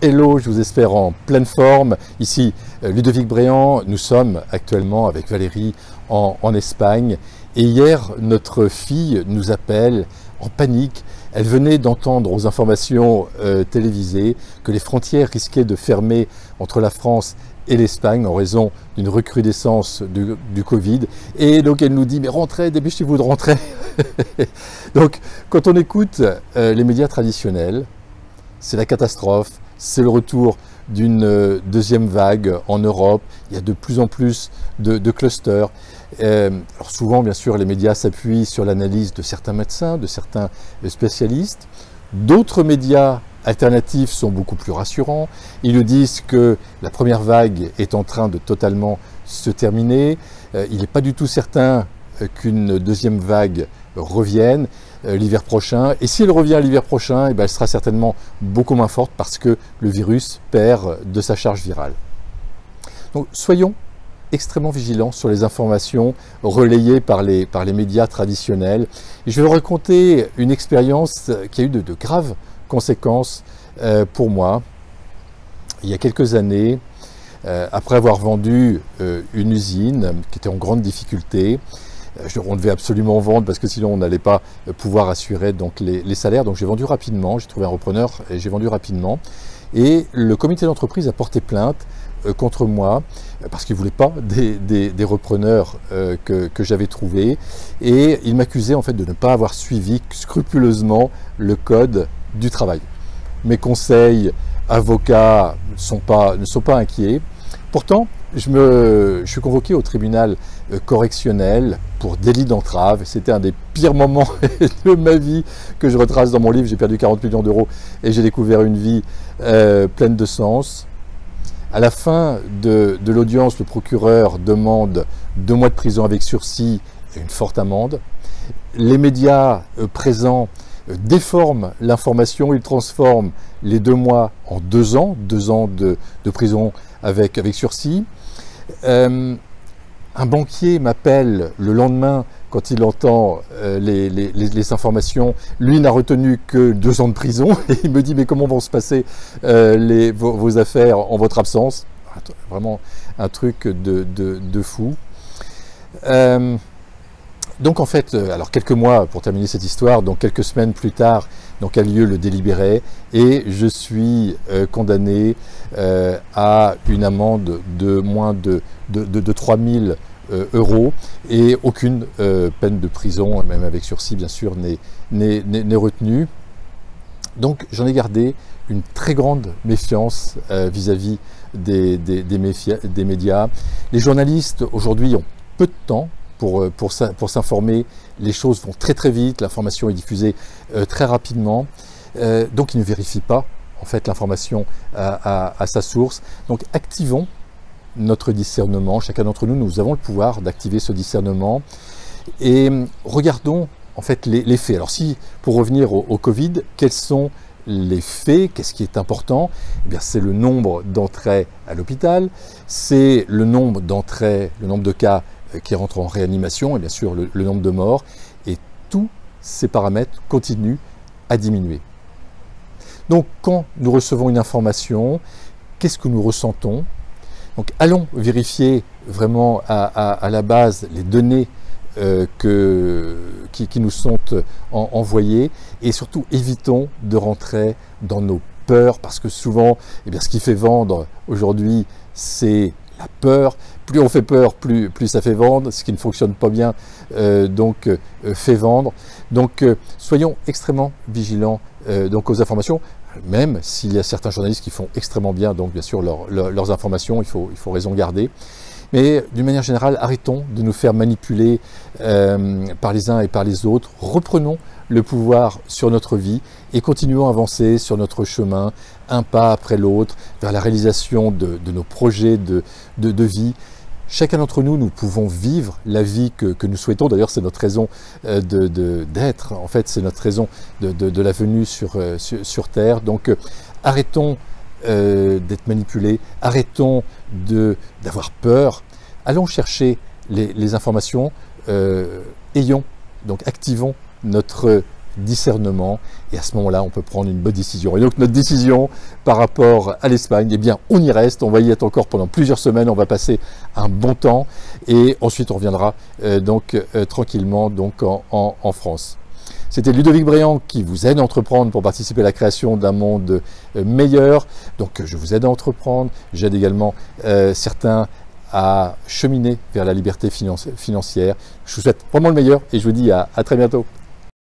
Hello, je vous espère en pleine forme. Ici Ludovic Bréant, nous sommes actuellement avec Valérie en Espagne. Et hier, notre fille nous appelle en panique. Elle venait d'entendre aux informations télévisées que les frontières risquaient de fermer entre la France et l'Espagne en raison d'une recrudescence du Covid. Et donc elle nous dit, mais rentrez, dépêchez-vous de rentrer. Donc quand on écoute les médias traditionnels, c'est la catastrophe, c'est le retour d'une deuxième vague en Europe. Il y a de plus en plus de clusters. Alors souvent, bien sûr, les médias s'appuient sur l'analyse de certains médecins, de certains spécialistes. D'autres médias alternatifs sont beaucoup plus rassurants. Ils nous disent que la première vague est en train de totalement se terminer. Il n'est pas du tout certain qu'une deuxième vague revienne l'hiver prochain. Et si elle revient l'hiver prochain, eh bien, elle sera certainement beaucoup moins forte parce que le virus perd de sa charge virale. Donc soyons extrêmement vigilants sur les informations relayées par les médias traditionnels. Et je vais vous raconter une expérience qui a eu de graves conséquences pour moi. Il y a quelques années, après avoir vendu une usine qui était en grande difficulté, on devait absolument vendre parce que sinon on n'allait pas pouvoir assurer donc les salaires. Donc j'ai vendu rapidement, j'ai trouvé un repreneur et j'ai vendu rapidement. Et le comité d'entreprise a porté plainte contre moi parce qu'il ne voulait pas des repreneurs que j'avais trouvés. Et il m'accusait en fait de ne pas avoir suivi scrupuleusement le code du travail. Mes conseils avocats ne sont pas inquiets. Pourtant, je suis convoqué au tribunal correctionnel pour délit d'entrave. C'était un des pires moments de ma vie que je retrace dans mon livre. J'ai perdu 40 millions d'euros et j'ai découvert une vie pleine de sens. À la fin de l'audience, le procureur demande 2 mois de prison avec sursis et une forte amende. Les médias présents déforment l'information, ils transforment les 2 mois en 2 ans, 2 ans de prison avec sursis. Un banquier m'appelle le lendemain quand il entend les informations. Lui n'a retenu que 2 ans de prison et il me dit mais comment vont se passer vos affaires en votre absence? Vraiment un truc de fou. Donc en fait, alors quelques mois pour terminer cette histoire, donc quelques semaines plus tard, donc a lieu le délibéré et je suis condamné à une amende de moins de 3 000 euros et aucune peine de prison, même avec sursis bien sûr, n'est retenue. Donc j'en ai gardé une très grande méfiance vis-à-vis des médias. Les journalistes aujourd'hui ont peu de temps pour s'informer. Les choses vont très très vite, l'information est diffusée très rapidement, donc ils ne vérifient pas en fait l'information à sa source. Donc activons notre discernement, chacun d'entre nous, nous avons le pouvoir d'activer ce discernement et regardons en fait les faits. Alors si, pour revenir au Covid, quels sont les faits? Qu'est-ce qui est important? Eh bien, c'est le nombre d'entrées à l'hôpital, c'est le nombre d'entrées, le nombre de cas qui rentrent en réanimation et bien sûr le nombre de morts, et tous ces paramètres continuent à diminuer. Donc quand nous recevons une information, qu'est-ce que nous ressentons? Donc allons vérifier vraiment à la base les données qui nous sont envoyées et surtout évitons de rentrer dans nos peurs parce que souvent eh bien, ce qui fait vendre aujourd'hui c'est la peur. Plus on fait peur, plus ça fait vendre, ce qui ne fonctionne pas bien fait vendre. Donc soyons extrêmement vigilants donc aux informations, même s'il y a certains journalistes qui font extrêmement bien, donc bien sûr leurs informations, il faut raison garder. Mais d'une manière générale, arrêtons de nous faire manipuler par les uns et par les autres. Reprenons le pouvoir sur notre vie et continuons à avancer sur notre chemin, un pas après l'autre, vers la réalisation de nos projets de vie. Chacun d'entre nous, nous pouvons vivre la vie que nous souhaitons. D'ailleurs, c'est notre raison d'être. En fait, c'est notre raison de la venue sur Terre. Donc, arrêtons d'être manipulés, arrêtons d'avoir peur. Allons chercher les informations, activons notre discernement, et à ce moment-là, on peut prendre une bonne décision. Et donc notre décision par rapport à l'Espagne, eh bien, on y reste, on va y être encore pendant plusieurs semaines, on va passer un bon temps, et ensuite on reviendra tranquillement en France. C'était Ludovic Bréant qui vous aide à entreprendre pour participer à la création d'un monde meilleur. Donc je vous aide à entreprendre, j'aide également certains à cheminer vers la liberté financière. Je vous souhaite vraiment le meilleur et je vous dis à très bientôt.